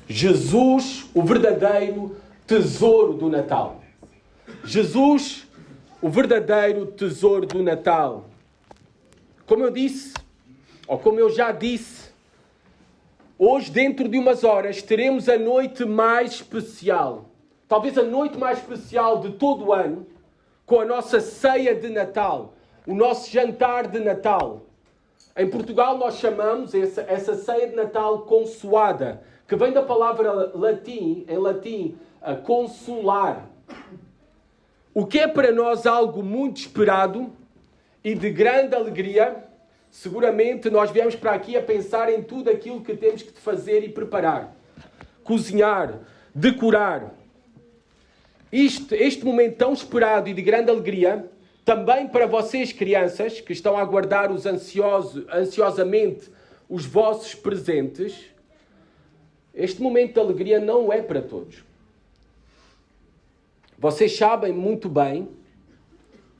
Jesus, o verdadeiro tesouro do Natal. Jesus, o verdadeiro tesouro do Natal. Como eu disse, ou como eu já disse, hoje, dentro de umas horas, teremos a noite mais especial. Talvez a noite mais especial de todo o ano, com a nossa ceia de Natal, o nosso jantar de Natal. Em Portugal nós chamamos essa ceia de Natal consoada, que vem da palavra em latim, consolar. O que é para nós algo muito esperado e de grande alegria. Seguramente nós viemos para aqui a pensar em tudo aquilo que temos que fazer e preparar. Cozinhar, decorar. Este momento tão esperado e de grande alegria, também para vocês crianças, que estão a aguardar ansiosamente os vossos presentes, este momento de alegria não é para todos. Vocês sabem muito bem,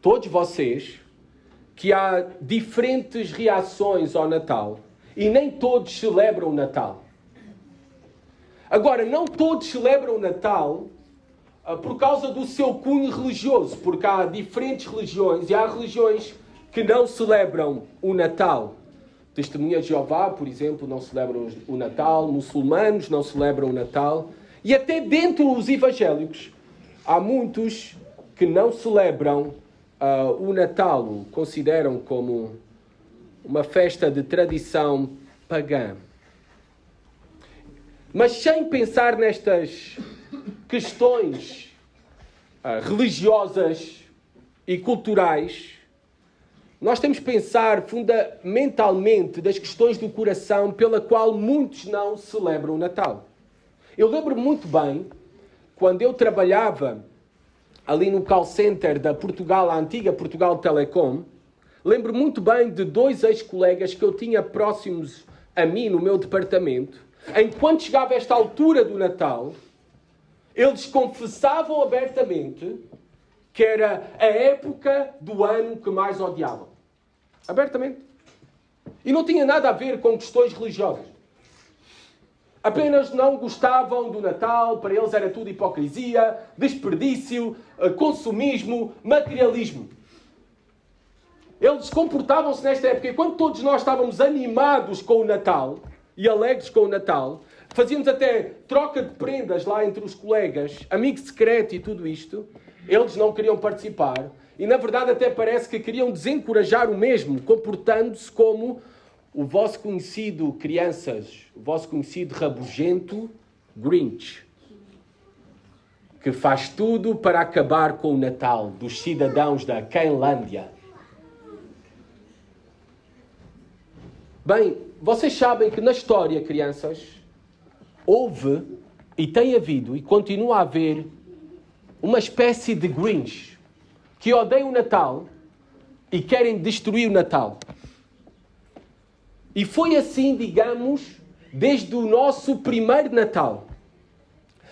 todos vocês, que há diferentes reações ao Natal e nem todos celebram o Natal. Agora, não todos celebram o Natal por causa do seu cunho religioso, porque há diferentes religiões e há religiões que não celebram o Natal. Testemunhas de Jeová, por exemplo, não celebram o Natal, muçulmanos não celebram o Natal e até dentro dos evangélicos há muitos que não celebram o Natal, o consideram como uma festa de tradição pagã. Mas sem pensar nestas questões religiosas e culturais, nós temos que pensar fundamentalmente das questões do coração pela qual muitos não celebram o Natal. Eu lembro-me muito bem, quando eu trabalhava ali no call center da Portugal, a antiga Portugal Telecom, lembro muito bem de 2 ex-colegas que eu tinha próximos a mim no meu departamento. Enquanto chegava esta altura do Natal, eles confessavam abertamente que era a época do ano que mais odiavam. Abertamente. E não tinha nada a ver com questões religiosas. Apenas não gostavam do Natal, para eles era tudo hipocrisia, desperdício, consumismo, materialismo. Eles comportavam-se nesta época, e quando todos nós estávamos animados com o Natal e alegres com o Natal, fazíamos até troca de prendas lá entre os colegas, amigo secreto e tudo isto, eles não queriam participar. E na verdade até parece que queriam desencorajar o mesmo, comportando-se como o vosso conhecido, crianças, o vosso conhecido rabugento Grinch, que faz tudo para acabar com o Natal dos cidadãos da Quenlândia. Bem, vocês sabem que na história, crianças, houve e tem havido e continua a haver uma espécie de Grinch que odeiam o Natal e querem destruir o Natal. E foi assim, digamos, desde o nosso primeiro Natal.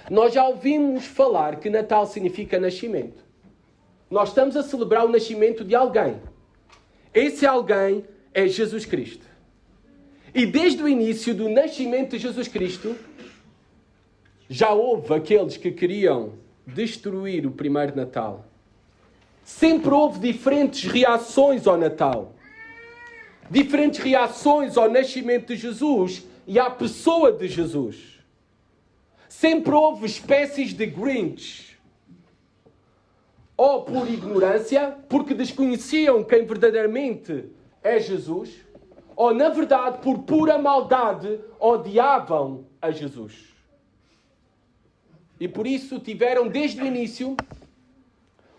Nós já ouvimos falar que Natal significa nascimento. Nós estamos a celebrar o nascimento de alguém. Esse alguém é Jesus Cristo. E desde o início do nascimento de Jesus Cristo, já houve aqueles que queriam destruir o primeiro Natal. Sempre houve diferentes reações ao Natal. Diferentes reações ao nascimento de Jesus e à pessoa de Jesus. Sempre houve espécies de Grinch. Ou por ignorância, porque desconheciam quem verdadeiramente é Jesus, ou na verdade por pura maldade odiavam a Jesus. E por isso tiveram desde o início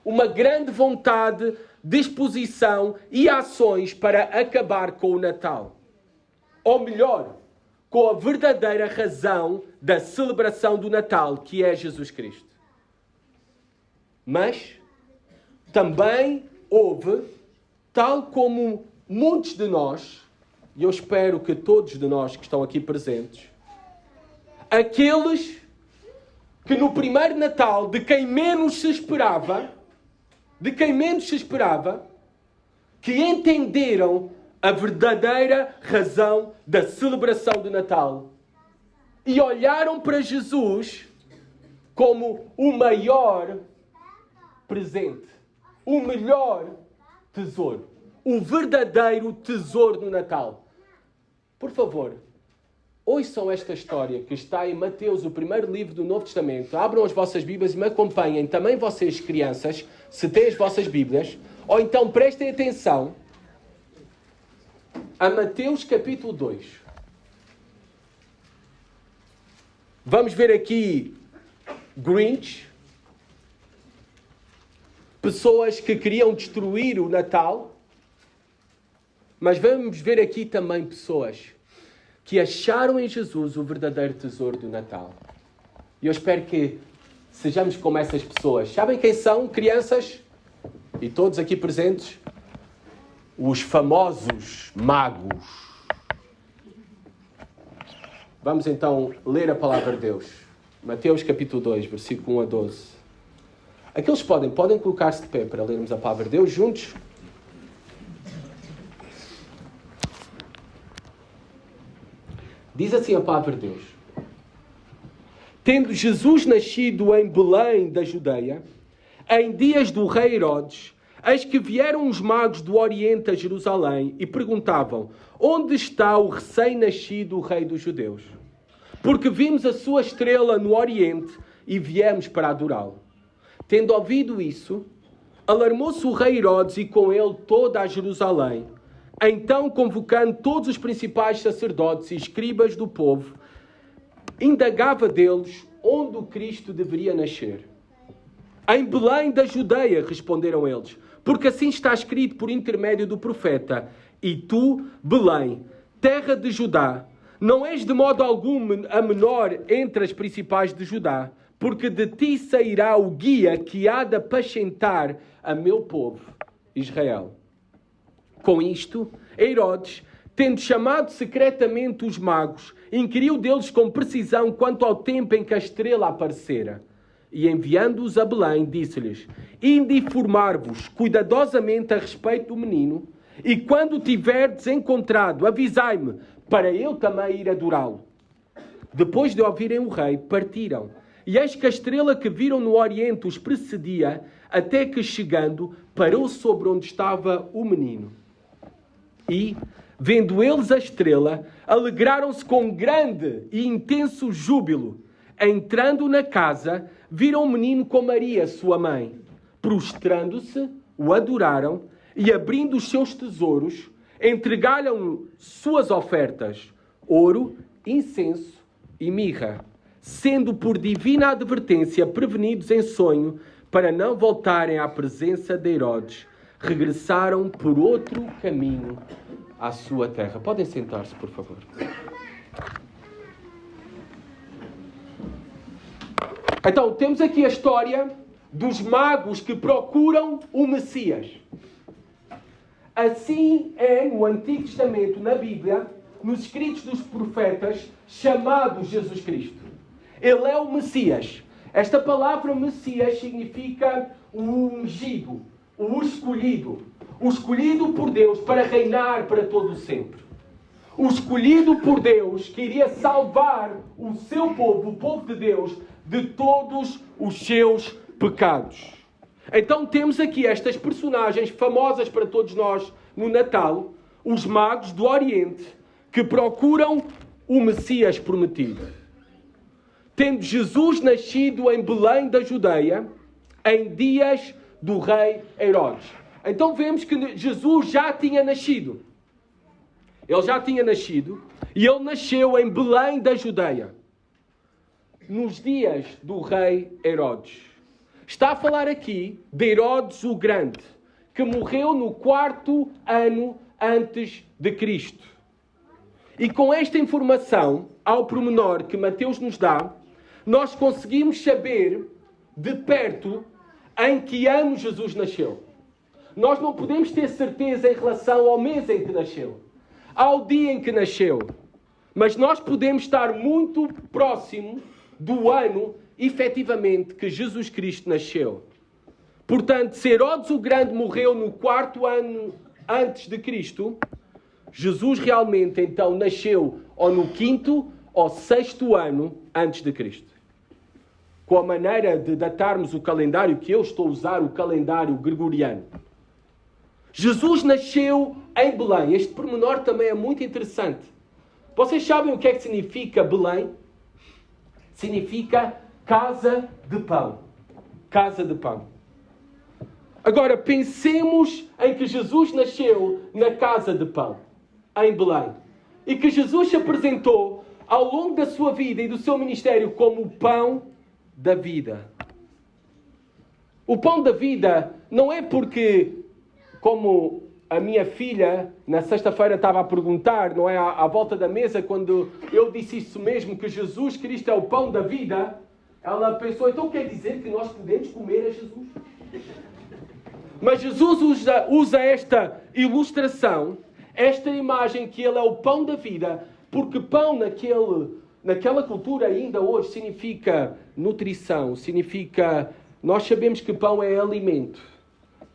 uma grande vontade, disposição e ações para acabar com o Natal. Ou melhor, com a verdadeira razão da celebração do Natal, que é Jesus Cristo. Mas também houve, tal como muitos de nós, e eu espero que todos de nós que estão aqui presentes, aqueles que no primeiro Natal, de quem menos se esperava, que entenderam a verdadeira razão da celebração do Natal e olharam para Jesus como o maior presente, o melhor tesouro, o verdadeiro tesouro do Natal. Por favor, ouçam esta história que está em Mateus, o primeiro livro do Novo Testamento. Abram as vossas Bíblias e me acompanhem, também vocês, crianças, se têm as vossas Bíblias. Ou então prestem atenção a Mateus capítulo 2. Vamos ver aqui Grinch, pessoas que queriam destruir o Natal, mas vamos ver aqui também pessoas que acharam em Jesus o verdadeiro tesouro do Natal. E eu espero que sejamos como essas pessoas. Sabem quem são, crianças? E todos aqui presentes? Os famosos magos. Vamos então ler a palavra de Deus. Mateus capítulo 2, versículo 1 a 12. Aqueles podem colocar-se de pé para lermos a palavra de Deus juntos. Diz assim a palavra de Deus. Tendo Jesus nascido em Belém da Judeia, em dias do rei Herodes, eis que vieram os magos do Oriente a Jerusalém e perguntavam: onde está o recém-nascido rei dos judeus? Porque vimos a sua estrela no Oriente e viemos para adorá-lo. Tendo ouvido isso, alarmou-se o rei Herodes e com ele toda a Jerusalém. Então, convocando todos os principais sacerdotes e escribas do povo, indagava deles onde o Cristo deveria nascer. Em Belém da Judeia, responderam eles, porque assim está escrito por intermédio do profeta: e tu, Belém, terra de Judá, não és de modo algum a menor entre as principais de Judá, porque de ti sairá o guia que há de apacentar a meu povo, Israel. Com isto, Herodes, tendo chamado secretamente os magos, inquiriu deles com precisão quanto ao tempo em que a estrela aparecera. E enviando-os a Belém, disse-lhes: inde informar-vos cuidadosamente a respeito do menino, e quando o tiverdes encontrado, avisai-me, para eu também ir adorá-lo. Depois de ouvirem o rei, partiram. E eis que a estrela que viram no Oriente os precedia, até que, chegando, parou sobre onde estava o menino. E, vendo eles a estrela, alegraram-se com grande e intenso júbilo. Entrando na casa, viram o menino com Maria, sua mãe. Prostrando-se, o adoraram e, abrindo os seus tesouros, entregaram suas ofertas, ouro, incenso e mirra, sendo por divina advertência prevenidos em sonho para não voltarem à presença de Herodes. Regressaram por outro caminho à sua terra. Podem sentar-se, por favor. Então, temos aqui a história dos magos que procuram o Messias. Assim é no Antigo Testamento, na Bíblia, nos escritos dos profetas, chamado Jesus Cristo. Ele é o Messias. Esta palavra Messias significa o ungido, o escolhido por Deus para reinar para todo o sempre. O escolhido por Deus que iria salvar o seu povo, o povo de Deus, de todos os seus pecados. Então temos aqui estas personagens famosas para todos nós no Natal, os magos do Oriente, que procuram o Messias prometido. Tendo Jesus nascido em Belém da Judeia, em dias do rei Herodes. Então vemos que Jesus já tinha nascido. Ele já tinha nascido e ele nasceu em Belém da Judeia, nos dias do rei Herodes. Está a falar aqui de Herodes o Grande, que morreu no 4º ano antes de Cristo. E com esta informação, ao pormenor que Mateus nos dá, nós conseguimos saber de perto em que ano Jesus nasceu. Nós não podemos ter certeza em relação ao mês em que nasceu, ao dia em que nasceu, mas nós podemos estar muito próximo do ano, efetivamente, que Jesus Cristo nasceu. Portanto, se Herodes o Grande morreu no 4º ano antes de Cristo, Jesus realmente então nasceu ou no 5º ao 6º ano antes de Cristo. Com a maneira de datarmos o calendário que eu estou a usar, o calendário gregoriano. Jesus nasceu em Belém. Este pormenor também é muito interessante. Vocês sabem o que é que significa Belém? Significa casa de pão. Casa de pão. Agora, pensemos em que Jesus nasceu na casa de pão, em Belém. E que Jesus se apresentou ao longo da sua vida e do seu ministério como o pão da vida. O pão da vida não é porque, como a minha filha na sexta-feira estava a perguntar, não é, à volta da mesa, quando eu disse isso mesmo, que Jesus Cristo é o pão da vida, ela pensou, então quer dizer que nós podemos comer a Jesus? Mas Jesus usa esta ilustração, esta imagem que ele é o pão da vida, porque pão naquela cultura ainda hoje significa nutrição, significa... Nós sabemos que pão é alimento.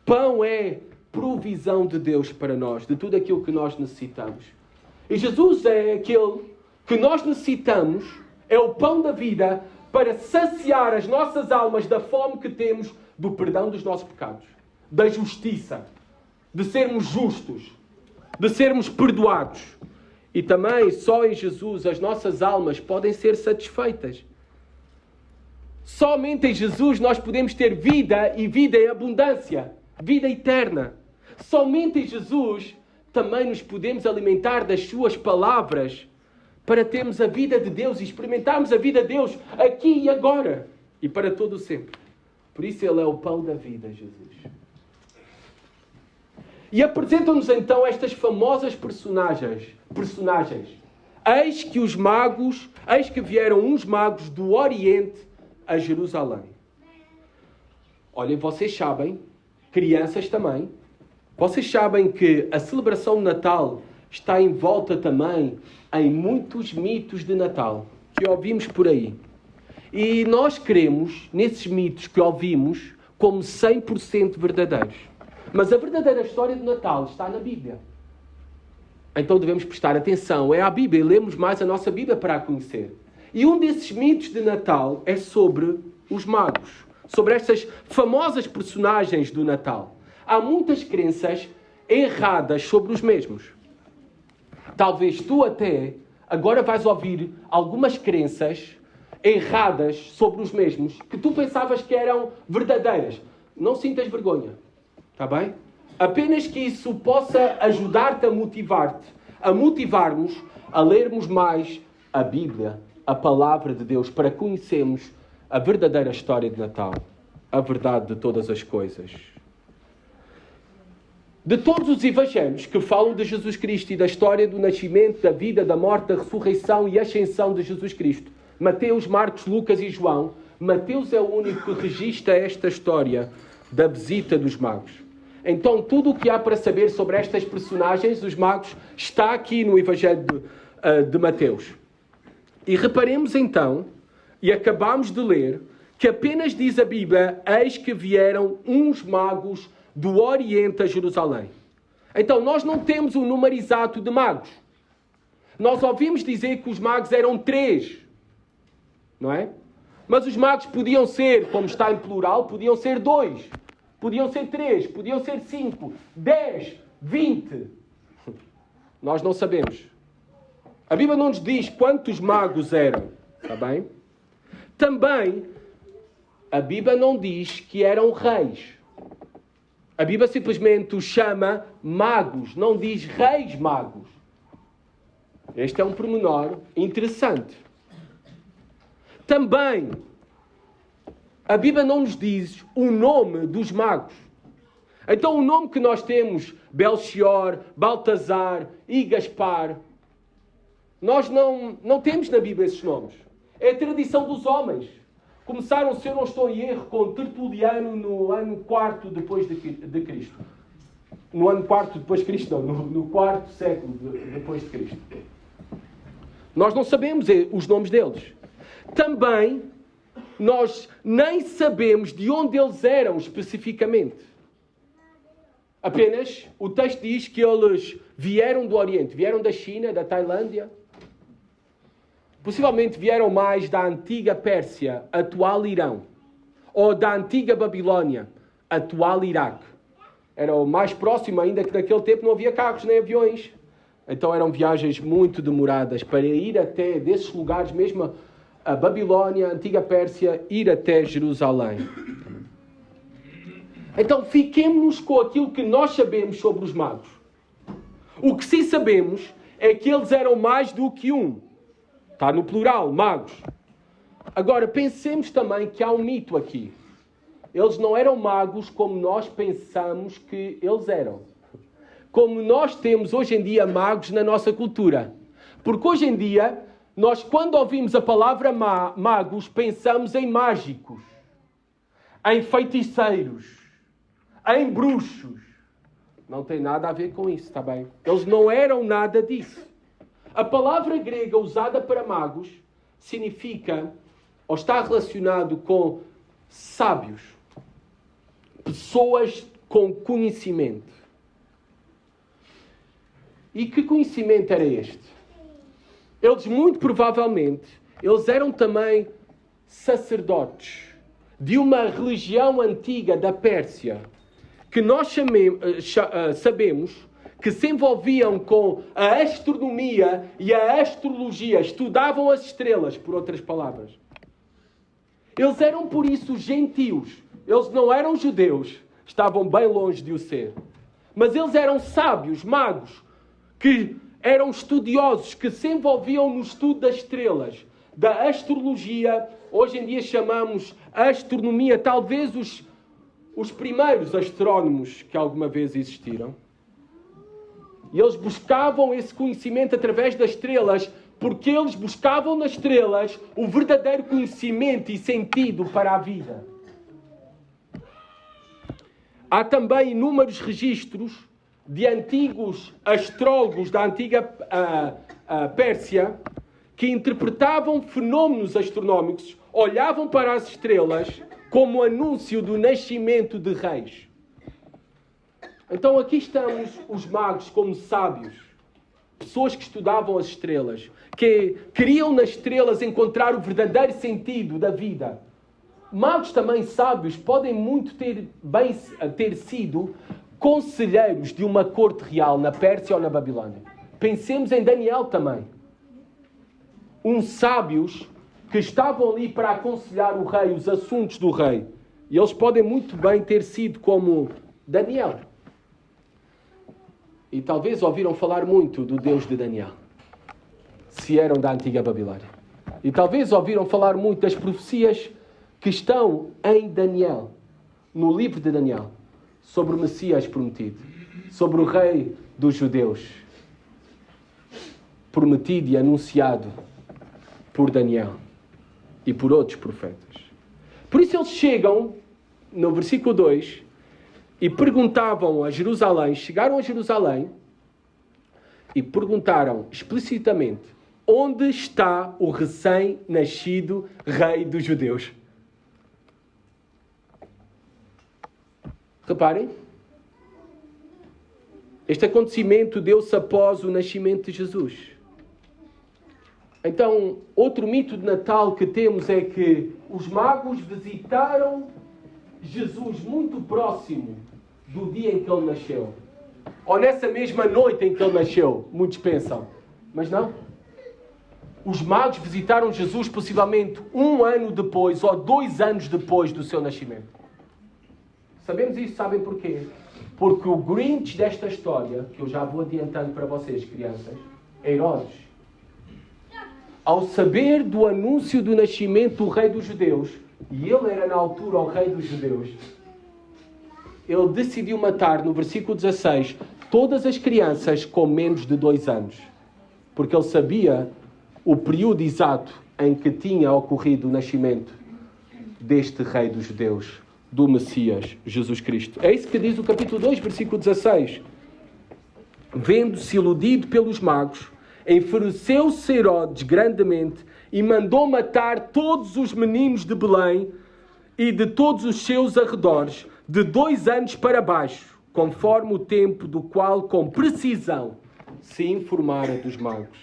Pão é provisão de Deus para nós, de tudo aquilo que nós necessitamos. E Jesus é aquele que nós necessitamos, é o pão da vida, para saciar as nossas almas da fome que temos do perdão dos nossos pecados, da justiça, de sermos justos, de sermos perdoados. E também só em Jesus as nossas almas podem ser satisfeitas. Somente em Jesus nós podemos ter vida e vida em abundância, vida eterna. Somente em Jesus também nos podemos alimentar das suas palavras para termos a vida de Deus e experimentarmos a vida de Deus aqui e agora e para todo o sempre. Por isso ele é o pão da vida, Jesus. E apresentam-nos então estas famosas personagens. Eis que vieram uns magos do Oriente a Jerusalém. Olhem, vocês sabem, crianças também, vocês sabem que a celebração de Natal está envolta também em muitos mitos de Natal que ouvimos por aí. E nós cremos nesses mitos que ouvimos como 100% verdadeiros. Mas a verdadeira história do Natal está na Bíblia. Então devemos prestar atenção. É à Bíblia e lemos mais a nossa Bíblia para a conhecer. E um desses mitos de Natal é sobre os magos. Sobre estas famosas personagens do Natal. Há muitas crenças erradas sobre os mesmos. Talvez tu até agora vais ouvir algumas crenças erradas sobre os mesmos que tu pensavas que eram verdadeiras. Não sintas vergonha. Está bem? Apenas que isso possa ajudar-te a motivar-te, a motivar-nos a lermos mais a Bíblia, a Palavra de Deus, para conhecermos a verdadeira história de Natal, a verdade de todas as coisas. De todos os evangelhos que falam de Jesus Cristo e da história do nascimento, da vida, da morte, da ressurreição e ascensão de Jesus Cristo, Mateus, Marcos, Lucas e João, Mateus é o único que registra esta história da visita dos magos. Então, tudo o que há para saber sobre estas personagens, os magos, está aqui no Evangelho de Mateus. E reparemos então, e acabamos de ler, que apenas diz a Bíblia, eis que vieram uns magos do Oriente a Jerusalém. Então, nós não temos o número exato de magos. Nós ouvimos dizer que os magos eram 3, não é? Mas os magos podiam ser, como está em plural, podiam ser 2. Podiam ser 3, podiam ser 5, 10, 20. Nós não sabemos. A Bíblia não nos diz quantos magos eram. Está bem? Também, a Bíblia não diz que eram reis. A Bíblia simplesmente os chama magos, não diz reis magos. Este é um pormenor interessante. Também, a Bíblia não nos diz o nome dos magos. Então o nome que nós temos, Belchior, Baltazar e Gaspar, nós não temos na Bíblia esses nomes. É a tradição dos homens. Começaram, se eu não estou em erro, com Tertuliano no ano 4 depois de Cristo. No ano 4 depois de Cristo, não. No 4º século depois de Cristo. Nós não sabemos os nomes deles. Também, nós nem sabemos de onde eles eram especificamente. Apenas, o texto diz que eles vieram do Oriente. Vieram da China, da Tailândia. possivelmente vieram mais da antiga Pérsia, atual Irão, ou da antiga Babilónia, atual Iraque. Era o mais próximo, ainda que naquele tempo não havia carros nem aviões. Então eram viagens muito demoradas para ir até desses lugares, mesmo a Babilónia, a antiga Pérsia, ir até Jerusalém. Então fiquemos com aquilo que nós sabemos sobre os magos. O que sim sabemos é que eles eram mais do que um. Está no plural, magos. Agora, pensemos também que há um mito aqui. Eles não eram magos como nós pensamos que eles eram. Como nós temos hoje em dia magos na nossa cultura. Porque hoje em dia, nós quando ouvimos a palavra magos, pensamos em mágicos, em feiticeiros, em bruxos. Não tem nada a ver com isso, está bem? Eles não eram nada disso. A palavra grega usada para magos significa, ou está relacionado com sábios, pessoas com conhecimento. E que conhecimento era este? Eles, muito provavelmente, eles eram também sacerdotes de uma religião antiga da Pérsia, que nós sabemos que se envolviam com a astronomia e a astrologia, estudavam as estrelas, por outras palavras. Eles eram, por isso, gentios. Eles não eram judeus, estavam bem longe de o ser. Mas eles eram sábios, magos, que eram estudiosos, que se envolviam no estudo das estrelas, da astrologia. Hoje em dia chamamos a astronomia, talvez os primeiros astrónomos que alguma vez existiram. E eles buscavam esse conhecimento através das estrelas, porque eles buscavam nas estrelas o verdadeiro conhecimento e sentido para a vida. Há também inúmeros registros de antigos astrólogos da antiga Pérsia que interpretavam fenómenos astronómicos, olhavam para as estrelas como anúncio do nascimento de reis. Então aqui estamos os magos como sábios, pessoas que estudavam as estrelas, que queriam nas estrelas encontrar o verdadeiro sentido da vida. Magos também sábios podem muito ter sido conselheiros de uma corte real na Pérsia ou na Babilónia. Pensemos em Daniel também. Sábios que estavam ali para aconselhar o rei, os assuntos do rei. E eles podem muito bem ter sido como Daniel. E talvez ouviram falar muito do Deus de Daniel, se eram da antiga Babilónia. E talvez ouviram falar muito das profecias que estão em Daniel, no livro de Daniel, sobre o Messias prometido, sobre o rei dos judeus, prometido e anunciado por Daniel e por outros profetas. Por isso eles chegam, no versículo 2, e perguntavam a Jerusalém, chegaram a Jerusalém e perguntaram explicitamente: onde está o recém-nascido rei dos judeus? Reparem, este acontecimento deu-se após o nascimento de Jesus. Então, outro mito de Natal que temos é que os magos visitaram Jesus muito próximo do dia em que ele nasceu. Ou nessa mesma noite em que ele nasceu, muitos pensam. Mas não. Os magos visitaram Jesus possivelmente 1 ano depois ou 2 anos depois do seu nascimento. Sabemos isso, sabem porquê? Porque o Grinch desta história, que eu já vou adiantando para vocês, crianças, é Herodes. Ao saber do anúncio do nascimento do rei dos judeus, e ele era na altura o rei dos judeus, ele decidiu matar, no versículo 16, todas as crianças com menos de 2 anos. Porque ele sabia o período exato em que tinha ocorrido o nascimento deste rei dos judeus, do Messias, Jesus Cristo. É isso que diz o capítulo 2, versículo 16. Vendo-se iludido pelos magos, enfureceu-se Herodes grandemente e mandou matar todos os meninos de Belém e de todos os seus arredores, de 2 anos para baixo, conforme o tempo do qual, com precisão, se informara dos magos.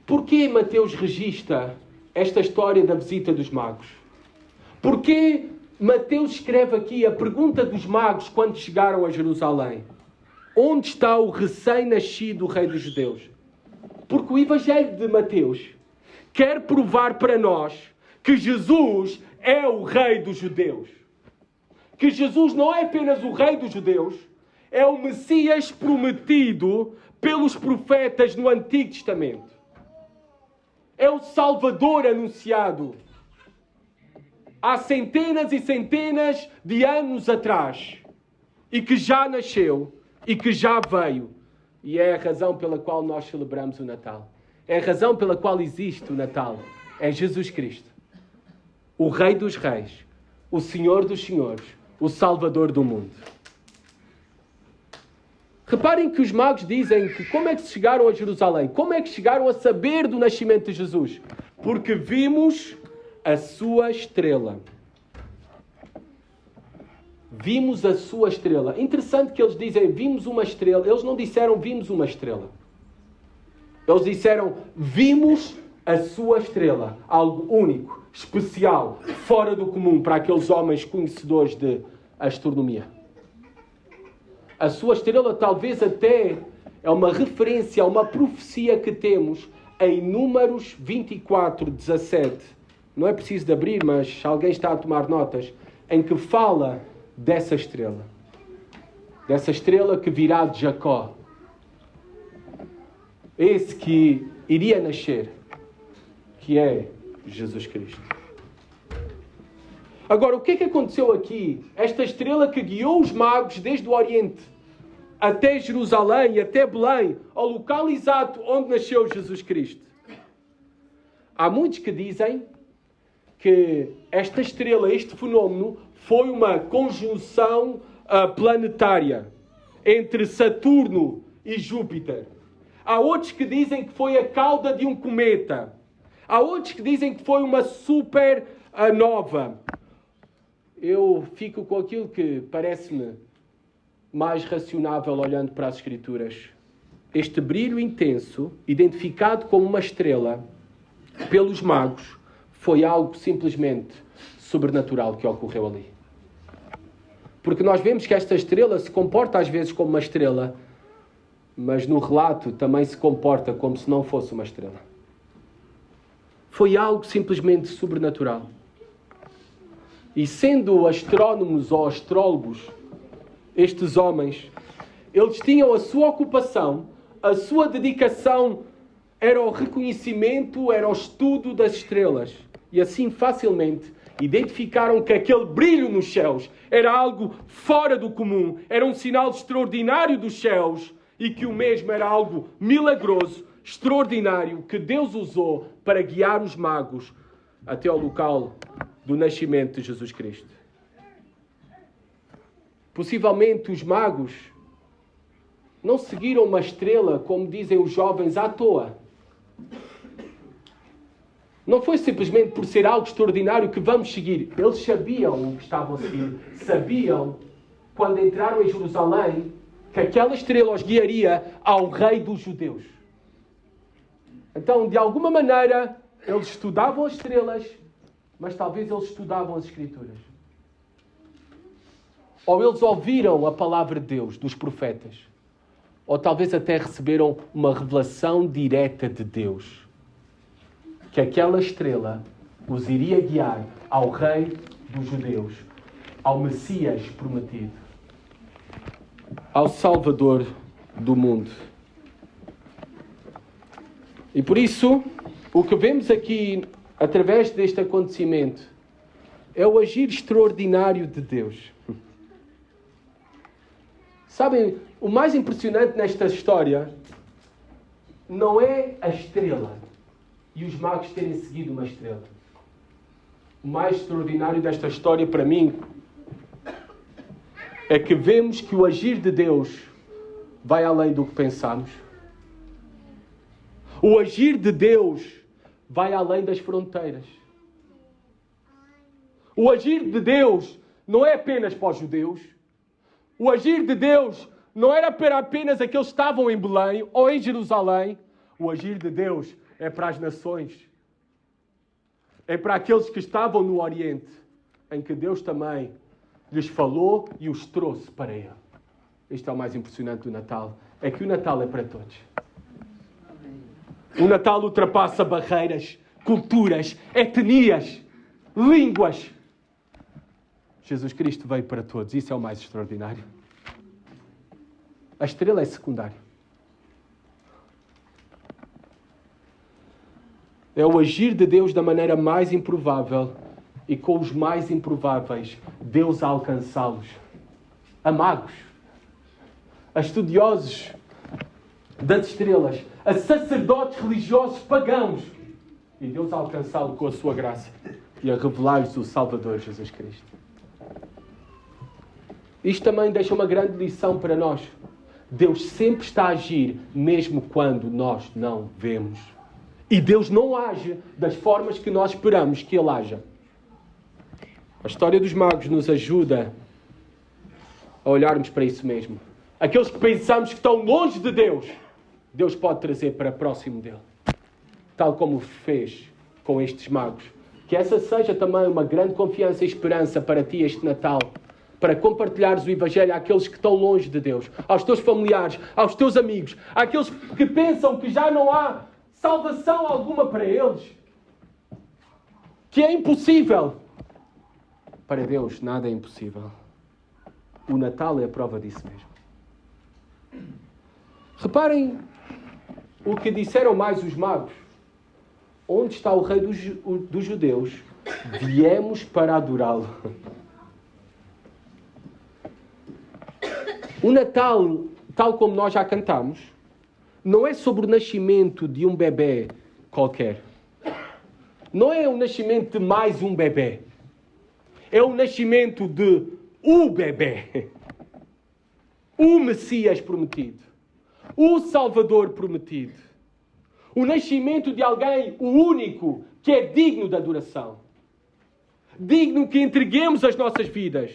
Porquê Mateus registra esta história da visita dos magos? Porquê Mateus escreve aqui a pergunta dos magos quando chegaram a Jerusalém? Onde está o recém-nascido rei dos judeus? Porque o Evangelho de Mateus quer provar para nós que Jesus é o rei dos judeus. Que Jesus não é apenas o rei dos judeus, é o Messias prometido pelos profetas no Antigo Testamento. É o Salvador anunciado há centenas e centenas de anos atrás e que já nasceu e que já veio. E é a razão pela qual nós celebramos o Natal. É a razão pela qual existe o Natal. É Jesus Cristo, o Rei dos Reis, o Senhor dos Senhores, o Salvador do mundo. Reparem que os magos dizem que como é que chegaram a Jerusalém? Como é que chegaram a saber do nascimento de Jesus? Porque vimos a sua estrela. Vimos a sua estrela. Interessante que eles dizem vimos uma estrela. Eles não disseram vimos uma estrela. Eles disseram vimos a sua estrela. Algo único, especial, fora do comum para aqueles homens conhecedores de astronomia. A sua estrela talvez até é uma referência a uma profecia que temos em Números 24:17. Não é preciso de abrir, mas alguém está a tomar notas, em que fala dessa estrela. Dessa estrela que virá de Jacó. Esse que iria nascer, que é Jesus Cristo. Agora, o que é que aconteceu aqui? Esta estrela que guiou os magos desde o Oriente até Jerusalém e até Belém, ao local exato onde nasceu Jesus Cristo. Há muitos que dizem que esta estrela, este fenómeno, foi uma conjunção planetária entre Saturno e Júpiter. Há outros que dizem que foi a cauda de um cometa. Há outros que dizem que foi uma supernova. Eu fico com aquilo que parece-me mais racionável olhando para as Escrituras. Este brilho intenso, identificado como uma estrela pelos magos, foi algo simplesmente sobrenatural que ocorreu ali. Porque nós vemos que esta estrela se comporta às vezes como uma estrela, mas no relato também se comporta como se não fosse uma estrela. Foi algo simplesmente sobrenatural. E sendo astrónomos ou astrólogos, estes homens, eles tinham a sua ocupação, a sua dedicação era o reconhecimento, era o estudo das estrelas. E assim facilmente identificaram que aquele brilho nos céus era algo fora do comum, era um sinal extraordinário dos céus e que o mesmo era algo milagroso, extraordinário, que Deus usou para guiar os magos até ao local do nascimento de Jesus Cristo. Possivelmente os magos não seguiram uma estrela, como dizem os jovens, à toa. Não foi simplesmente por ser algo extraordinário que vamos seguir. Eles sabiam o que estavam a seguir. Sabiam, quando entraram em Jerusalém, que aquela estrela os guiaria ao rei dos judeus. Então, de alguma maneira, eles estudavam as estrelas, mas talvez eles estudavam as Escrituras. Ou eles ouviram a palavra de Deus, dos profetas. Ou talvez até receberam uma revelação direta de Deus. Que aquela estrela os iria guiar ao rei dos judeus, ao Messias prometido, ao Salvador do mundo. E por isso, o que vemos aqui, através deste acontecimento, é o agir extraordinário de Deus. Sabem, o mais impressionante nesta história não é a estrela e os magos terem seguido uma estrela. O mais extraordinário desta história, para mim, é que vemos que o agir de Deus vai além do que pensamos. O agir de Deus vai além das fronteiras. O agir de Deus não é apenas para os judeus. O agir de Deus não era para apenas aqueles que estavam em Belém ou em Jerusalém. O agir de Deus é para as nações. É para aqueles que estavam no Oriente, em que Deus também lhes falou e os trouxe para Ele. Isto é o mais impressionante do Natal. É que o Natal é para todos. O Natal ultrapassa barreiras, culturas, etnias, línguas. Jesus Cristo veio para todos. Isso é o mais extraordinário. A estrela é secundária. É o agir de Deus da maneira mais improvável e com os mais improváveis, Deus a alcançá-los. A magos, a estudiosos das estrelas, a sacerdotes religiosos pagãos. E Deus a alcançá-los com a sua graça e a revelar-lhes o Salvador Jesus Cristo. Isto também deixa uma grande lição para nós. Deus sempre está a agir, mesmo quando nós não vemos. E Deus não age das formas que nós esperamos que Ele haja. A história dos magos nos ajuda a olharmos para isso mesmo. Aqueles que pensamos que estão longe de Deus, Deus pode trazer para próximo dele. Tal como fez com estes magos. Que essa seja também uma grande confiança e esperança para ti este Natal. Para compartilhares o Evangelho àqueles que estão longe de Deus. Aos teus familiares, aos teus amigos. Àqueles que pensam que já não há salvação alguma para eles. Que é impossível. Para Deus nada é impossível. O Natal é a prova disso mesmo. Reparem o que disseram mais os magos. Onde está o rei dos judeus? Viemos para adorá-lo. O Natal, tal como nós já cantamos, não é sobre o nascimento de um bebê qualquer. Não é o nascimento de mais um bebê. É o nascimento de o bebê. O Messias prometido. O Salvador prometido. O nascimento de alguém, o único, que é digno de adoração. Digno que entreguemos as nossas vidas.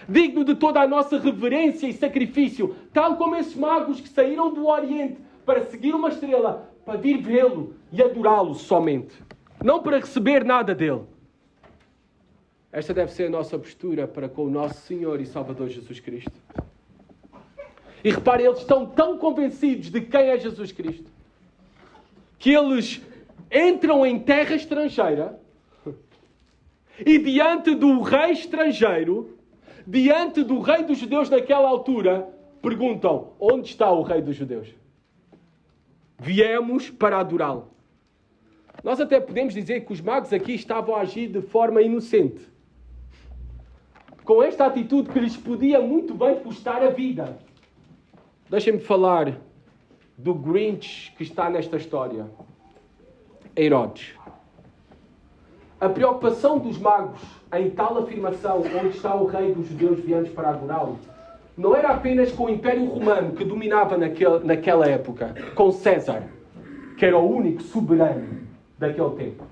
Digno de toda a nossa reverência e sacrifício. Tal como esses magos que saíram do Oriente para seguir uma estrela, para vir vê-lo e adorá-lo somente. Não para receber nada dele. Esta deve ser a nossa postura para com o nosso Senhor e Salvador Jesus Cristo. E reparem, eles estão tão convencidos de quem é Jesus Cristo, que eles entram em terra estrangeira e diante do rei estrangeiro, diante do rei dos judeus naquela altura, perguntam: onde está o rei dos judeus? Viemos para adorá-lo. Nós até podemos dizer que os magos aqui estavam a agir de forma inocente. Com esta atitude que lhes podia muito bem custar a vida. Deixem-me falar do Grinch que está nesta história. Herodes. A preocupação dos magos em tal afirmação, onde está o rei dos judeus, viemos para adorá-lo, não era apenas com o Império Romano que dominava naquela época, com César, que era o único soberano daquele tempo.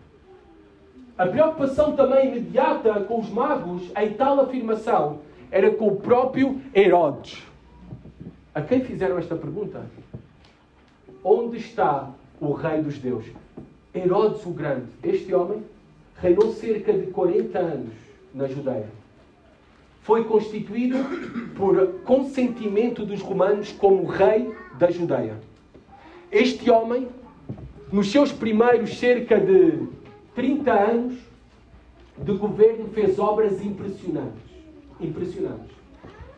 A preocupação também imediata com os magos em tal afirmação era com o próprio Herodes. A quem fizeram esta pergunta? Onde está o rei dos judeus? Herodes o Grande. Este homem reinou cerca de 40 anos na Judeia. Foi constituído por consentimento dos romanos como rei da Judeia. Este homem, nos seus primeiros cerca de 30 anos de governo, fez obras impressionantes.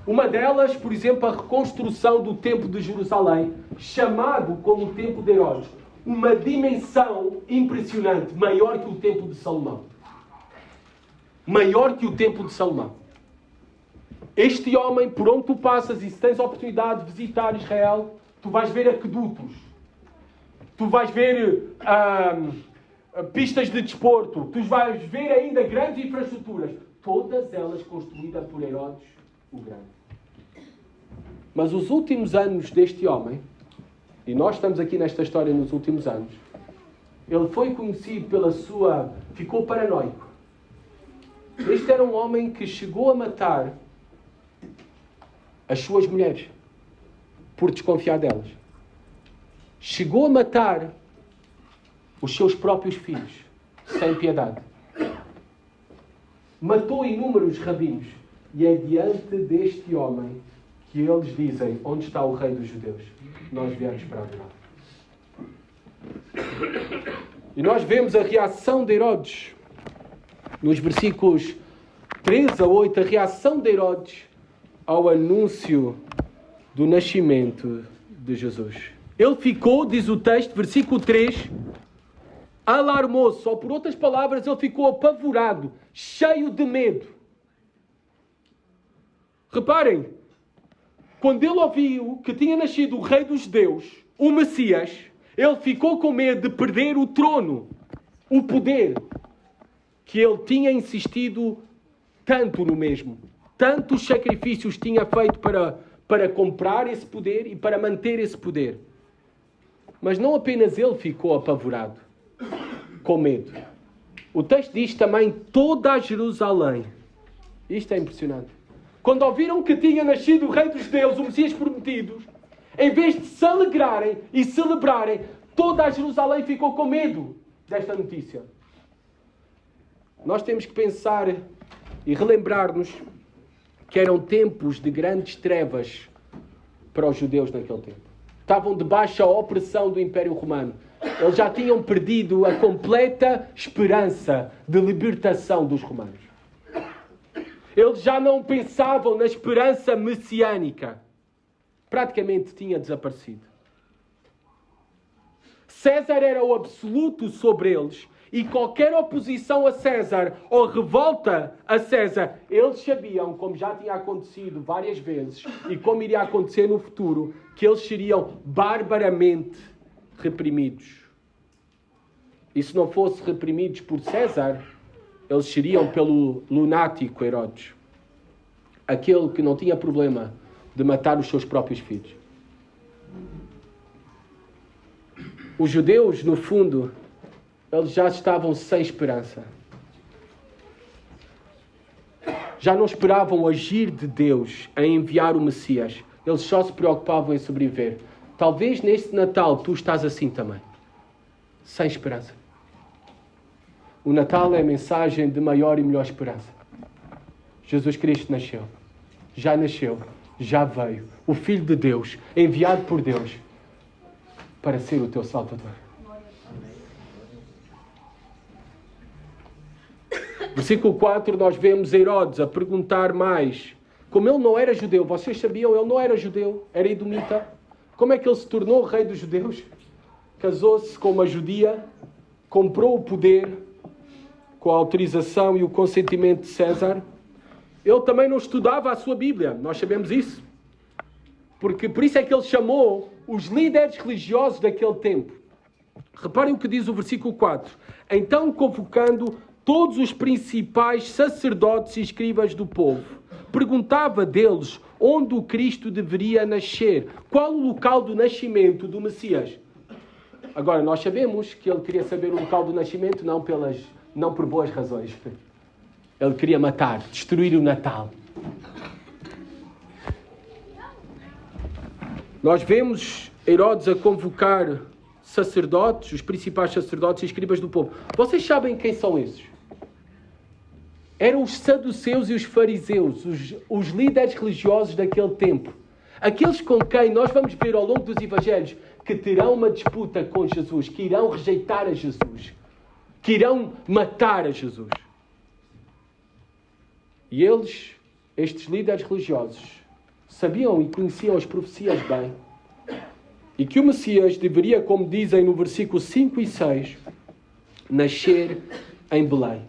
Uma delas, por exemplo, a reconstrução do Templo de Jerusalém, chamado como o Templo de Herodes. Uma dimensão impressionante, maior que o Templo de Salomão. Maior que o Templo de Salomão. Este homem, por onde tu passas, e se tens a oportunidade de visitar Israel, tu vais ver aquedutos. Tu vais ver pistas de desporto. Tu vais ver ainda grandes infraestruturas. Todas elas construídas por Herodes o Grande. Mas os últimos anos deste homem, e nós estamos aqui nesta história nos últimos anos, ele foi conhecido pela sua... ficou paranoico. Este era um homem que chegou a matar as suas mulheres por desconfiar delas. Chegou a matar os seus próprios filhos, sem piedade. Matou inúmeros rabinos. E é diante deste homem que eles dizem: onde está o rei dos judeus? Nós viemos para adorar. E nós vemos a reação de Herodes. Nos versículos 3 a 8, a reação de Herodes ao anúncio do nascimento de Jesus. Ele ficou, diz o texto, versículo 3, alarmou-se, ou por outras palavras, ele ficou apavorado, cheio de medo. Reparem, quando ele ouviu que tinha nascido o Rei dos Judeus, o Messias, ele ficou com medo de perder o trono, o poder, que ele tinha insistido tanto no mesmo. Tantos sacrifícios tinha feito para comprar esse poder e para manter esse poder. Mas não apenas ele ficou apavorado, com medo. O texto diz também toda a Jerusalém. Isto é impressionante. Quando ouviram que tinha nascido o Rei dos Judeus, o Messias prometido, em vez de se alegrarem e celebrarem, toda a Jerusalém ficou com medo desta notícia. Nós temos que pensar e relembrar-nos que eram tempos de grandes trevas para os judeus naquele tempo. Estavam debaixo da opressão do Império Romano. Eles já tinham perdido a completa esperança de libertação dos romanos. Eles já não pensavam na esperança messiânica. Praticamente tinha desaparecido. César era o absoluto sobre eles. E qualquer oposição a César ou revolta a César, eles sabiam, como já tinha acontecido várias vezes e como iria acontecer no futuro, que eles seriam barbaramente reprimidos. E se não fossem reprimidos por César, eles seriam pelo lunático Herodes. Aquele que não tinha problema de matar os seus próprios filhos. Os judeus, no fundo, eles já estavam sem esperança. Já não esperavam o agir de Deus em enviar o Messias. Eles só se preocupavam em sobreviver. Talvez neste Natal tu estás assim também. Sem esperança. O Natal é a mensagem de maior e melhor esperança. Jesus Cristo nasceu. Já nasceu. Já veio. O Filho de Deus, enviado por Deus, para ser o teu Salvador. Versículo 4, nós vemos Herodes a perguntar mais. Como ele não era judeu, vocês sabiam, ele não era judeu, era edomita. Como é que ele se tornou rei dos judeus? Casou-se com uma judia, comprou o poder com a autorização e o consentimento de César. Ele também não estudava a sua Bíblia, nós sabemos isso. Por isso é que ele chamou os líderes religiosos daquele tempo. Reparem o que diz o versículo 4. Então, convocando todos os principais sacerdotes e escribas do povo, perguntava deles onde o Cristo deveria nascer. Qual o local do nascimento do Messias? Agora, nós sabemos que ele queria saber o local do nascimento não por boas razões. Ele queria matar, destruir o Natal. Nós vemos Herodes a convocar sacerdotes, os principais sacerdotes e escribas do povo. Vocês sabem quem são esses? Eram os saduceus e os fariseus, os líderes religiosos daquele tempo. Aqueles com quem nós vamos ver ao longo dos evangelhos que terão uma disputa com Jesus, que irão rejeitar a Jesus, que irão matar a Jesus. E eles, estes líderes religiosos, sabiam e conheciam as profecias bem. E que o Messias deveria, como dizem no versículo 5 e 6, nascer em Belém.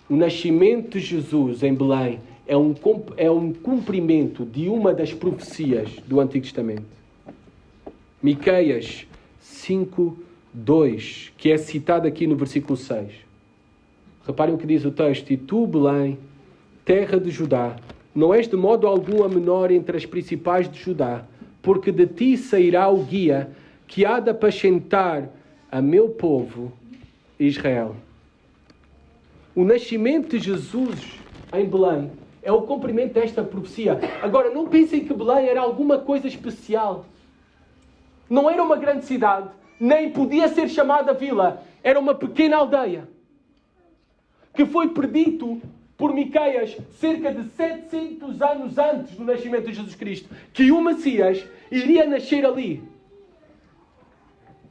O nascimento de Jesus em Belém é um cumprimento de uma das profecias do Antigo Testamento. Miqueias 5:2, que é citado aqui no versículo 6. Reparem o que diz o texto. E tu, Belém, terra de Judá, não és de modo algum a menor entre as principais de Judá, porque de ti sairá o guia que há de apacentar a meu povo Israel. O nascimento de Jesus em Belém é o cumprimento desta profecia. Agora, não pensem que Belém era alguma coisa especial. Não era uma grande cidade, nem podia ser chamada vila. era uma pequena aldeia que foi predito por Miqueias cerca de 700 anos antes do nascimento de Jesus Cristo, que o Messias iria nascer ali.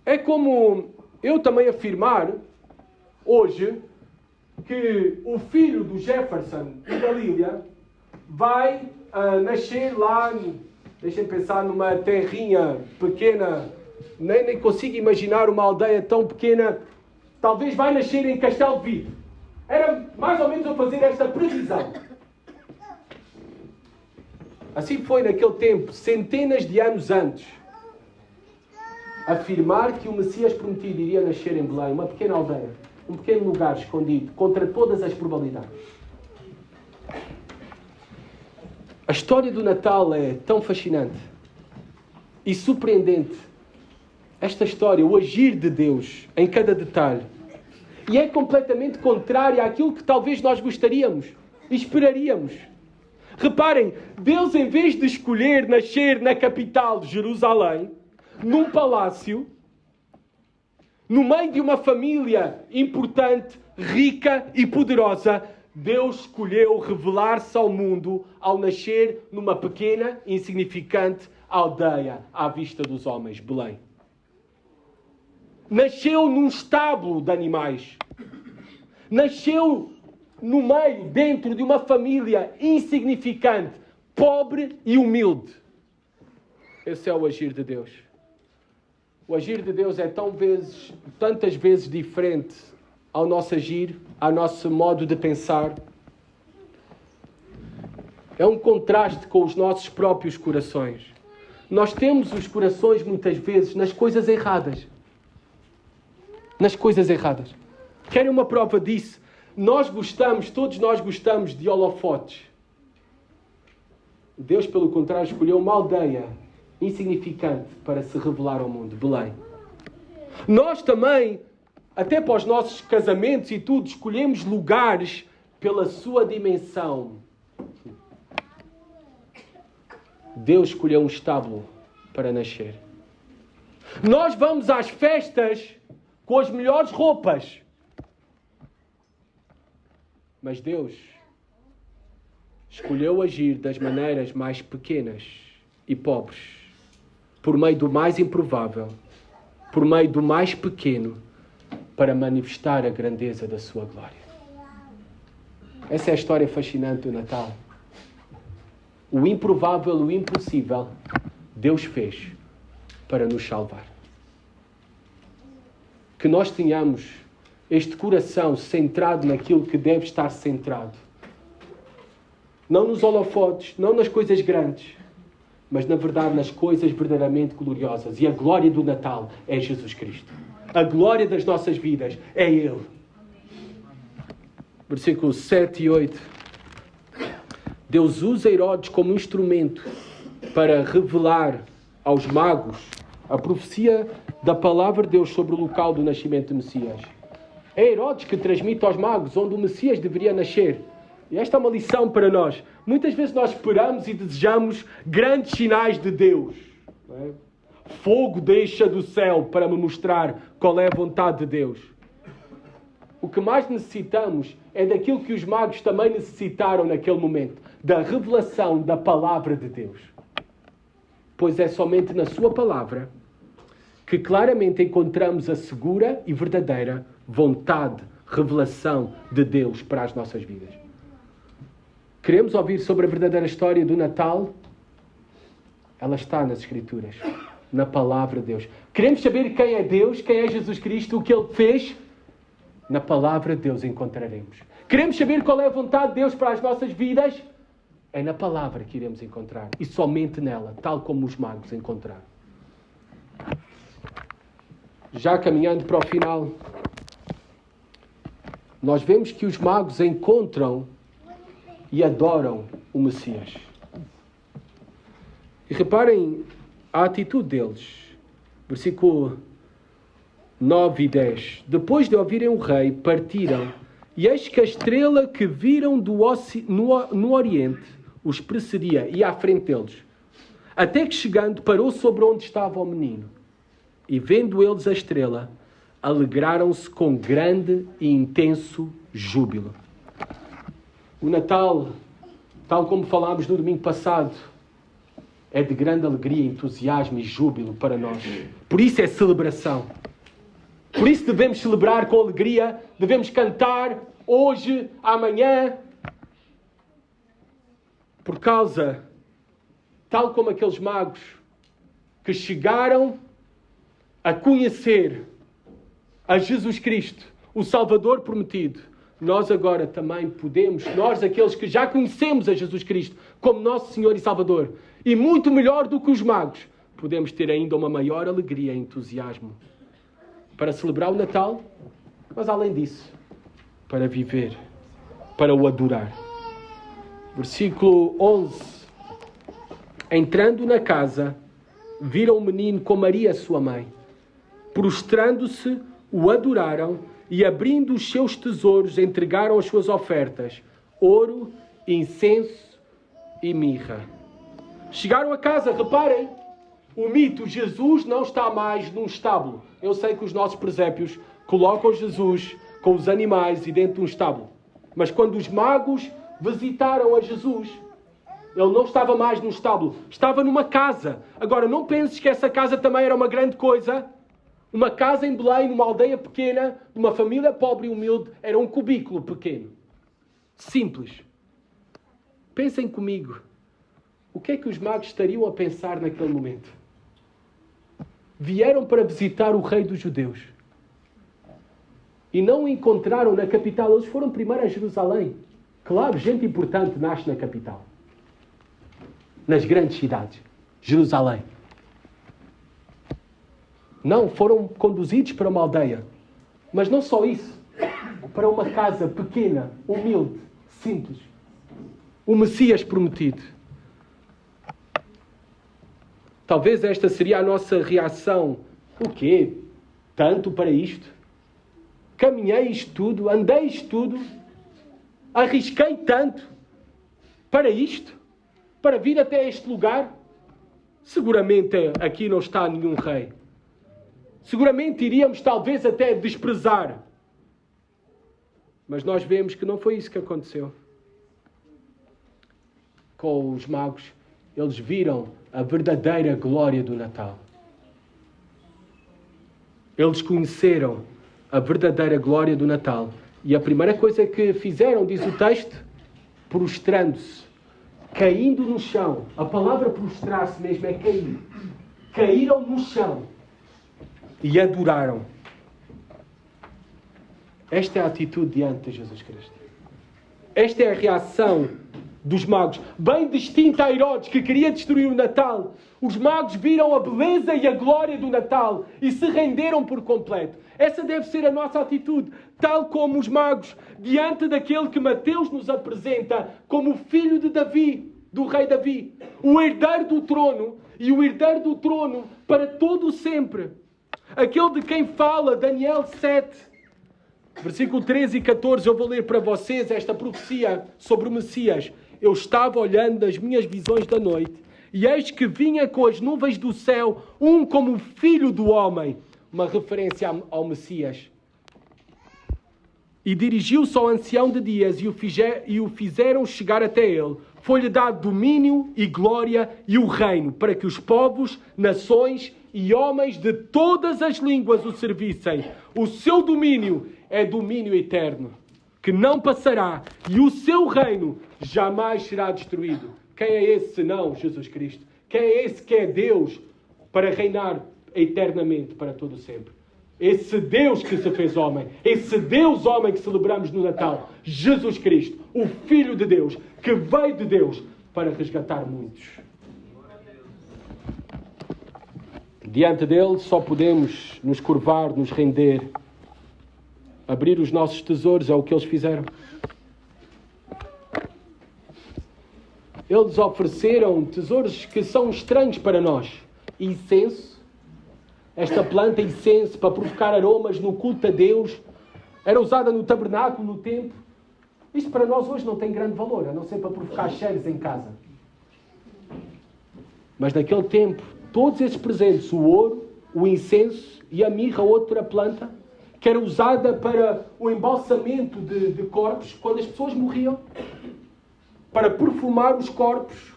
É como eu também afirmar hoje que o filho do Jefferson e da Lília vai nascer lá, deixem pensar, numa terrinha pequena, nem consigo imaginar uma aldeia tão pequena, talvez vai nascer em Castelo de Vido. Era mais ou menos eu fazer esta previsão. Assim foi naquele tempo, centenas de anos antes, afirmar que o Messias prometido iria nascer em Belém, uma pequena aldeia, um pequeno lugar escondido, contra todas as probabilidades. A história do Natal é tão fascinante e surpreendente. Esta história, o agir de Deus em cada detalhe, e é completamente contrária àquilo que talvez nós gostaríamos e esperaríamos. Reparem, Deus, em vez de escolher nascer na capital de Jerusalém, num palácio, no meio de uma família importante, rica e poderosa, Deus escolheu revelar-se ao mundo ao nascer numa pequena, insignificante aldeia à vista dos homens, Belém. Nasceu num estábulo de animais. Nasceu no meio, dentro de uma família insignificante, pobre e humilde. Esse é o agir de Deus. O agir de Deus é tantas vezes diferente ao nosso agir, ao nosso modo de pensar. É um contraste com os nossos próprios corações. Nós temos os corações, muitas vezes, nas coisas erradas. Nas coisas erradas. Querem uma prova disso? Todos nós gostamos de holofotes. Deus, pelo contrário, escolheu uma aldeia insignificante para se revelar ao mundo, Belém. Nós também, até para os nossos casamentos e tudo, escolhemos lugares pela sua dimensão. Deus escolheu um estábulo para nascer. Nós vamos às festas com as melhores roupas. Mas Deus escolheu agir das maneiras mais pequenas e pobres, por meio do mais improvável, por meio do mais pequeno, para manifestar a grandeza da sua glória. Essa é a história fascinante do Natal. O improvável, o impossível, Deus fez para nos salvar. Que nós tenhamos este coração centrado naquilo que deve estar centrado. Não nos holofotes, não nas coisas grandes, mas na verdade nas coisas verdadeiramente gloriosas. E a glória do Natal é Jesus Cristo. A glória das nossas vidas é Ele. Versículos 7 e 8. Deus usa Herodes como instrumento para revelar aos magos a profecia da palavra de Deus sobre o local do nascimento do Messias. É Herodes que transmite aos magos onde o Messias deveria nascer. E esta é uma lição para nós. Muitas vezes nós esperamos e desejamos grandes sinais de Deus. Não é? Fogo deixa do céu para me mostrar qual é a vontade de Deus. O que mais necessitamos é daquilo que os magos também necessitaram naquele momento. Da revelação da palavra de Deus. Pois é somente na sua palavra que claramente encontramos a segura e verdadeira vontade, revelação de Deus para as nossas vidas. Queremos ouvir sobre a verdadeira história do Natal? Ela está nas Escrituras, na palavra de Deus. Queremos saber quem é Deus, quem é Jesus Cristo, o que Ele fez? Na palavra de Deus encontraremos. Queremos saber qual é a vontade de Deus para as nossas vidas? É na palavra que iremos encontrar. E somente nela, tal como os magos encontraram. Já caminhando para o final, nós vemos que os magos encontram e adoram o Messias. E reparem a atitude deles. Versículo 9 e 10. Depois de ouvirem o rei, partiram, e eis que a estrela que viram no Oriente os precedia, e à frente deles, até que chegando parou sobre onde estava o menino. E vendo eles a estrela, alegraram-se com grande e intenso júbilo. O Natal, tal como falámos no domingo passado, é de grande alegria, entusiasmo e júbilo para nós. Por isso é celebração. Por isso devemos celebrar com alegria, devemos cantar hoje, amanhã, por causa, tal como aqueles magos que chegaram a conhecer a Jesus Cristo, o Salvador prometido, nós agora também podemos, nós aqueles que já conhecemos a Jesus Cristo como nosso Senhor e Salvador, e muito melhor do que os magos, podemos ter ainda uma maior alegria e entusiasmo para celebrar o Natal, mas além disso, para viver, para o adorar. Versículo 11. Entrando na casa, viram o menino com Maria, sua mãe. Prostrando-se, o adoraram e, abrindo os seus tesouros, entregaram as suas ofertas: ouro, incenso e mirra. Chegaram a casa, reparem, o mito Jesus não está mais num estábulo. Eu sei que os nossos presépios colocam Jesus com os animais e dentro de um estábulo. Mas quando os magos visitaram a Jesus, ele não estava mais num estábulo, estava numa casa. Agora, não penses que essa casa também era uma grande coisa. Uma casa em Belém, numa aldeia pequena, numa família pobre e humilde, era um cubículo pequeno. Simples. Pensem comigo. O que é que os magos estariam a pensar naquele momento? Vieram para visitar o rei dos judeus. E não o encontraram na capital. Eles foram primeiro a Jerusalém. Claro, gente importante nasce na capital. Nas grandes cidades. Jerusalém. Não, foram conduzidos para uma aldeia. Mas não só isso. Para uma casa pequena, humilde, simples. O Messias prometido. Talvez esta seria a nossa reação. O quê? Tanto para isto? Caminhei isto tudo, andei isto tudo, arrisquei tanto para isto? Para vir até este lugar? Seguramente aqui não está nenhum rei. Seguramente iríamos talvez até desprezar. Mas nós vemos que não foi isso que aconteceu. Com os magos, eles viram a verdadeira glória do Natal. Eles conheceram a verdadeira glória do Natal. E a primeira coisa que fizeram, diz o texto, prostrando-se, caindo no chão. A palavra prostrar-se mesmo é cair. Caíram no chão e adoraram. Esta é a atitude diante de Jesus Cristo. Esta é a reação dos magos, bem distinta a Herodes, que queria destruir o Natal. Os magos viram a beleza e a glória do Natal e se renderam por completo. Essa deve ser a nossa atitude, tal como os magos, diante daquele que Mateus nos apresenta como o filho de Davi, do rei Davi, o herdeiro do trono, e o herdeiro do trono para todo o sempre. Aquele de quem fala Daniel 7, versículo 13 e 14, eu vou ler para vocês esta profecia sobre o Messias. Eu estava olhando nas minhas visões da noite, e eis que vinha com as nuvens do céu, um como o filho do homem, uma referência ao Messias. E dirigiu-se ao ancião de dias e o fizeram chegar até ele. Foi-lhe dado domínio e glória e o reino, para que os povos, nações e homens de todas as línguas o servissem. O seu domínio é domínio eterno, que não passará, e o seu reino jamais será destruído. Quem é esse senão Jesus Cristo? Quem é esse que é Deus para reinar eternamente para todo sempre? Esse Deus que se fez homem, esse Deus homem que celebramos no Natal, Jesus Cristo, o Filho de Deus, que veio de Deus para resgatar muitos. Diante dele só podemos nos curvar, nos render, abrir os nossos tesouros, é o que eles fizeram. Eles ofereceram tesouros que são estranhos para nós. Incenso. Esta planta, incenso, para provocar aromas no culto a Deus, era usada no tabernáculo, no templo. Isto para nós hoje não tem grande valor, a não ser para provocar cheiros em casa. Mas naquele tempo, todos esses presentes, o ouro, o incenso e a mirra, outra planta, que era usada para o embalsamento de corpos quando as pessoas morriam, para perfumar os corpos.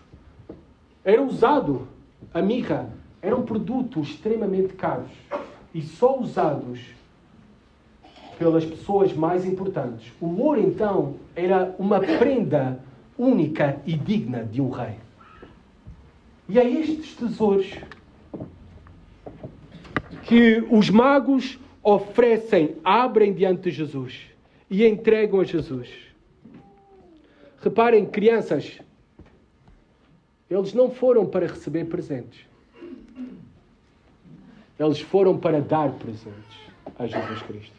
Era usado, a mirra, era um produto extremamente caro e só usados pelas pessoas mais importantes. O ouro, então, era uma prenda única e digna de um rei. E é estes tesouros que os magos oferecem, abrem diante de Jesus e entregam a Jesus. Reparem, crianças, eles não foram para receber presentes. Eles foram para dar presentes a Jesus Cristo.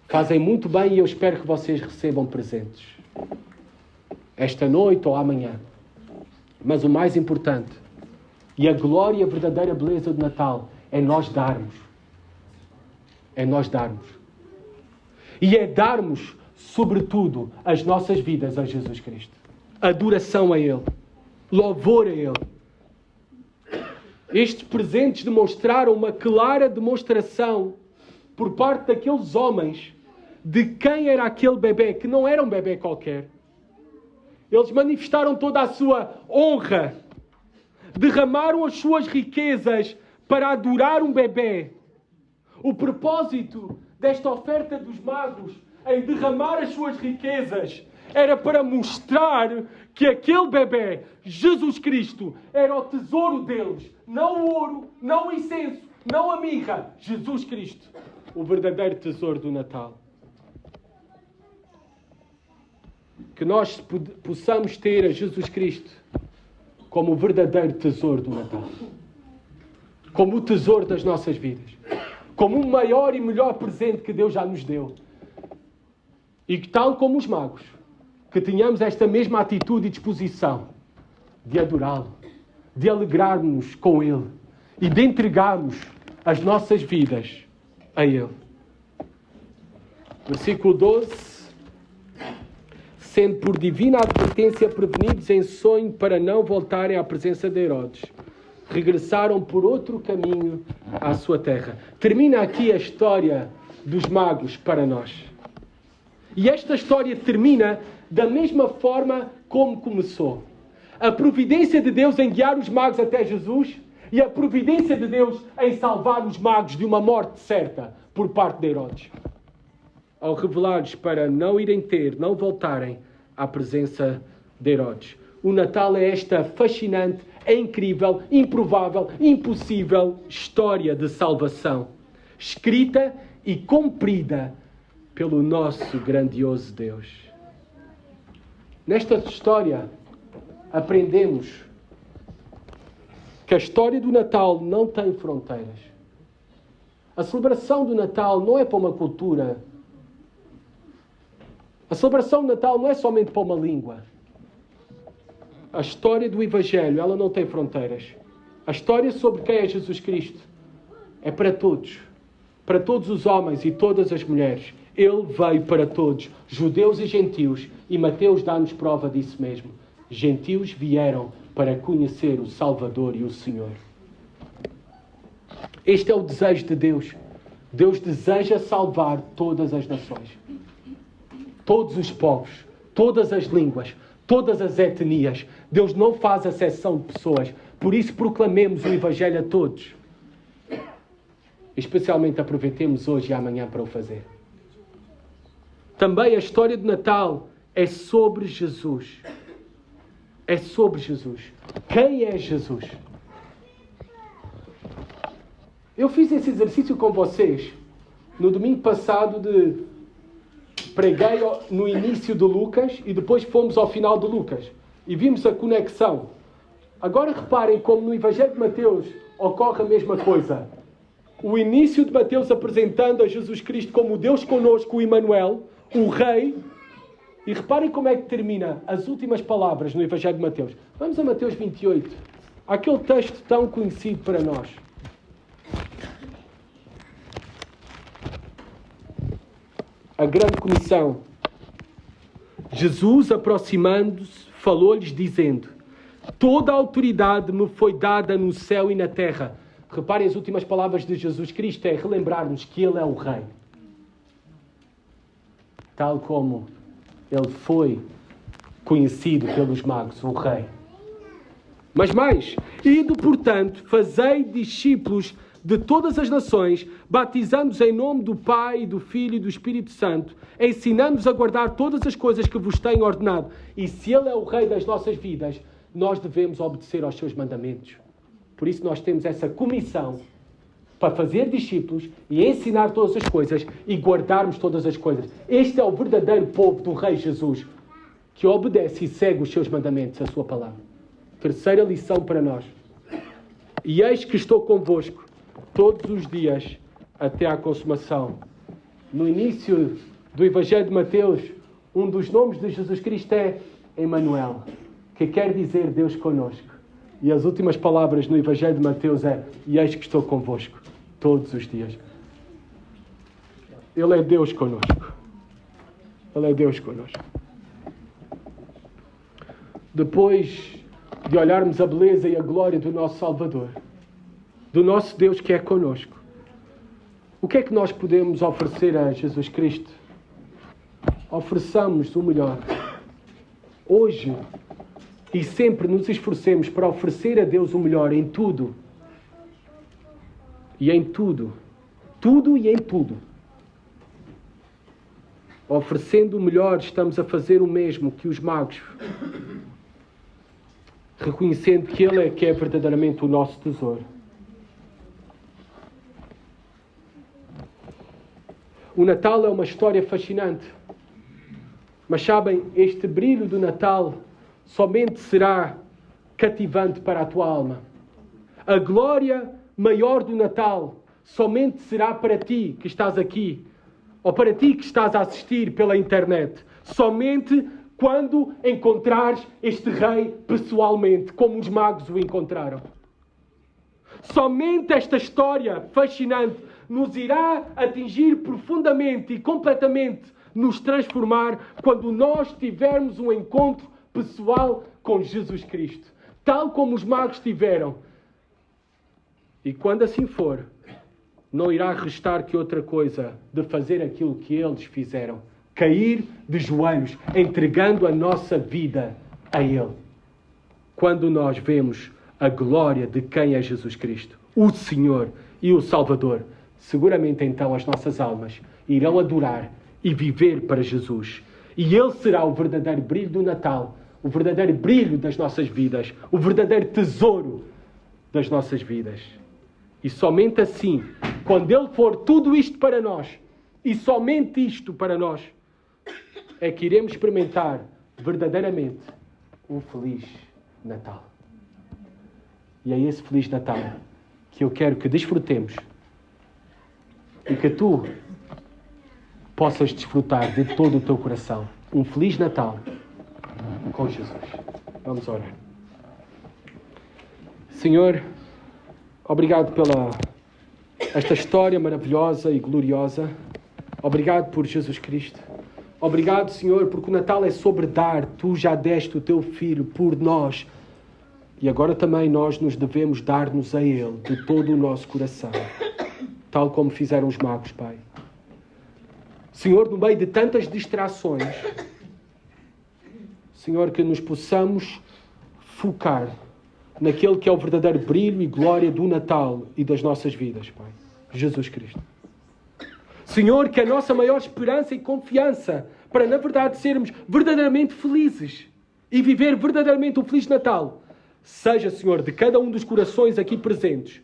Fazem muito bem e eu espero que vocês recebam presentes. Esta noite ou amanhã. Mas o mais importante, e a glória e a verdadeira beleza do Natal, é nós darmos. É nós darmos. E é darmos, sobretudo, as nossas vidas a Jesus Cristo. Adoração a Ele. Louvor a Ele. Estes presentes demonstraram uma clara demonstração por parte daqueles homens de quem era aquele bebê, que não era um bebê qualquer. Eles manifestaram toda a sua honra, derramaram as suas riquezas para adorar um bebê. O propósito desta oferta dos magos em derramar as suas riquezas era para mostrar que aquele bebê, Jesus Cristo, era o tesouro deles. Não o ouro, não o incenso, não a mirra. Jesus Cristo, o verdadeiro tesouro do Natal. Que nós possamos ter a Jesus Cristo como o verdadeiro tesouro do Natal. Como o tesouro das nossas vidas. Como o maior e melhor presente que Deus já nos deu. E que tal como os magos, que tenhamos esta mesma atitude e disposição de adorá-lo, de alegrarmos com Ele e de entregarmos as nossas vidas a Ele. Versículo 12. Sendo por divina advertência prevenidos em sonho para não voltarem à presença de Herodes, regressaram por outro caminho à sua terra. Termina aqui a história dos magos para nós. E esta história termina da mesma forma como começou. A providência de Deus em guiar os magos até Jesus e a providência de Deus em salvar os magos de uma morte certa por parte de Herodes. Ao revelar-lhes para não irem ter, não voltarem à presença de Herodes. O Natal é esta fascinante, incrível, improvável, impossível história de salvação, escrita e cumprida pelo nosso grandioso Deus. Nesta história, aprendemos que a história do Natal não tem fronteiras. A celebração do Natal não é para uma cultura. A celebração do Natal não é somente para uma língua. A história do Evangelho, ela não tem fronteiras. A história sobre quem é Jesus Cristo é para todos. Para todos os homens e todas as mulheres. Ele veio para todos, judeus e gentios. E Mateus dá-nos prova disso mesmo. Gentios vieram para conhecer o Salvador e o Senhor. Este é o desejo de Deus. Deus deseja salvar todas as nações. Todos os povos, todas as línguas, todas as etnias. Deus não faz acepção de pessoas. Por isso proclamemos o Evangelho a todos. Especialmente aproveitemos hoje e amanhã para o fazer. Também a história do Natal é sobre Jesus. É sobre Jesus. Quem é Jesus? Eu fiz esse exercício com vocês no domingo passado preguei no início de Lucas e depois fomos ao final de Lucas. E vimos a conexão. Agora reparem como no Evangelho de Mateus ocorre a mesma coisa. O início de Mateus apresentando a Jesus Cristo como Deus conosco, o Emmanuel, o Rei. E reparem como é que termina as últimas palavras no Evangelho de Mateus. Vamos a Mateus 28. Aquele texto tão conhecido para nós. A grande comissão. Jesus, aproximando-se, falou-lhes dizendo: toda a autoridade me foi dada no céu e na terra. Reparem as últimas palavras de Jesus Cristo, é relembrar-nos que Ele é o Rei. tal como ele foi conhecido pelos magos, o Rei. Mas mais, indo, portanto, fazei discípulos de todas as nações, batizando-os em nome do Pai, do Filho e do Espírito Santo, ensinando-os a guardar todas as coisas que vos tenho ordenado. E se Ele é o Rei das nossas vidas, nós devemos obedecer aos seus mandamentos. Por isso nós temos essa comissão para fazer discípulos e ensinar todas as coisas e guardarmos todas as coisas. Este é o verdadeiro povo do Rei Jesus, que obedece e segue os seus mandamentos, a sua palavra. Terceira lição para nós. E eis que estou convosco todos os dias até à consumação. No início do Evangelho de Mateus, um dos nomes de Jesus Cristo é Emmanuel, que quer dizer Deus connosco. E as últimas palavras no Evangelho de Mateus é: e eis que estou convosco todos os dias. Ele é Deus connosco. Ele é Deus connosco. Depois de olharmos a beleza e a glória do nosso Salvador, do nosso Deus que é connosco, o que é que nós podemos oferecer a Jesus Cristo? Ofereçamos o melhor. Hoje e sempre nos esforcemos para oferecer a Deus o melhor em tudo. E em tudo. Tudo e em tudo. Oferecendo o melhor, estamos a fazer o mesmo que os magos. Reconhecendo que Ele é que é verdadeiramente o nosso tesouro. O Natal é uma história fascinante. Mas sabem, este brilho do Natal somente será cativante para a tua alma. A glória maior do Natal somente será para ti que estás aqui, ou para ti que estás a assistir pela internet. Somente quando encontrares este Rei pessoalmente, como os magos o encontraram. Somente esta história fascinante nos irá atingir profundamente e completamente, nos transformar, quando nós tivermos um encontro pessoal com Jesus Cristo, tal como os magos tiveram. E quando assim for, não irá restar que outra coisa de fazer aquilo que eles fizeram: cair de joelhos, entregando a nossa vida a Ele. Quando nós vemos a glória de quem é Jesus Cristo, o Senhor e o Salvador, seguramente então as nossas almas irão adorar e viver para Jesus. E Ele será o verdadeiro brilho do Natal, o verdadeiro brilho das nossas vidas, o verdadeiro tesouro das nossas vidas. E somente assim, quando Ele for tudo isto para nós, e somente isto para nós, é que iremos experimentar verdadeiramente um Feliz Natal. E é esse Feliz Natal que eu quero que desfrutemos e que tu possas desfrutar de todo o teu coração. Um Feliz Natal com Jesus. Vamos orar. Senhor, obrigado pela esta história maravilhosa e gloriosa. Obrigado por Jesus Cristo. Obrigado, Senhor, porque o Natal é sobre dar. Tu já deste o teu Filho por nós. E agora também nós nos devemos dar-nos a Ele de todo o nosso coração. Tal como fizeram os magos, Pai. Senhor, no meio de tantas distrações, Senhor, que nos possamos focar naquele que é o verdadeiro brilho e glória do Natal e das nossas vidas, Pai. Jesus Cristo. Senhor, que a nossa maior esperança e confiança para, na verdade, sermos verdadeiramente felizes e viver verdadeiramente um Feliz Natal, seja, Senhor, de cada um dos corações aqui presentes,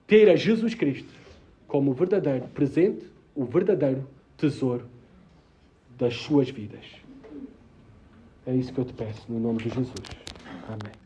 ter a Jesus Cristo como o verdadeiro presente, o verdadeiro tesouro das suas vidas. É isso que eu te peço, no nome de Jesus. Amém.